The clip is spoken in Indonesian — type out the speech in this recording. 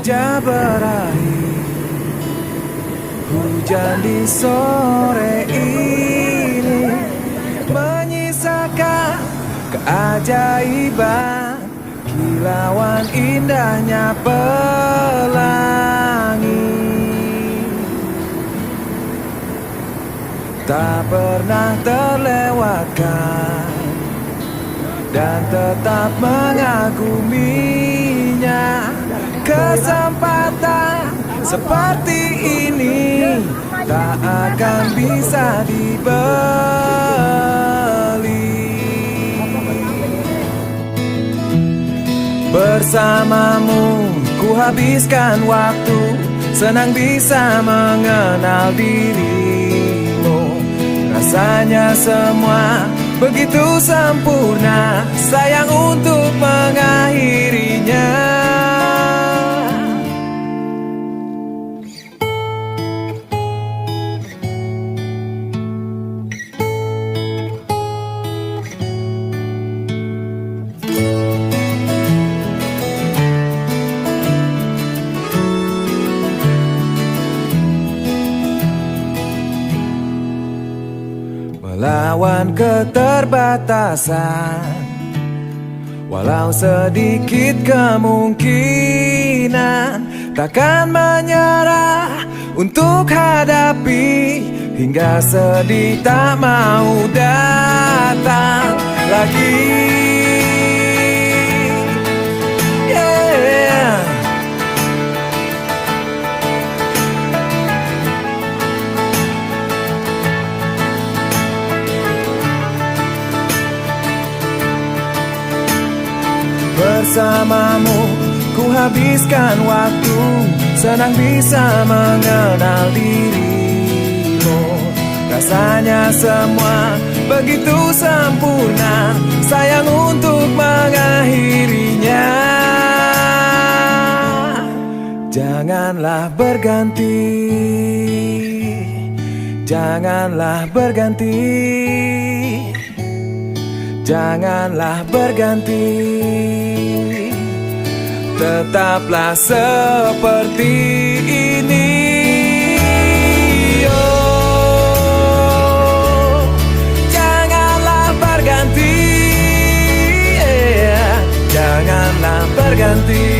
saja berakhir. Hujan di sore ini menyisakan keajaiban, kilauan indahnya pelangi. Tak pernah terlewatkan dan tetap mengaguminya. Kesempatan seperti ini tak akan bisa dibeli. Bersamamu ku habiskan waktu, senang bisa mengenal dirimu. Rasanya semua begitu sempurna, sayang untuk mengakhirinya. Melawan keterbatasan, walau sedikit kemungkinan, takkan menyerah untuk hadapi hingga sedih tak mau datang lagi. Bersamamu ku habiskan waktu, senang bisa mengenal dirimu. Rasanya semua begitu sempurna, sayang untuk mengakhirinya. Janganlah berganti, janganlah berganti, janganlah berganti. Tetaplah seperti ini. Oh, janganlah berganti, janganlah berganti.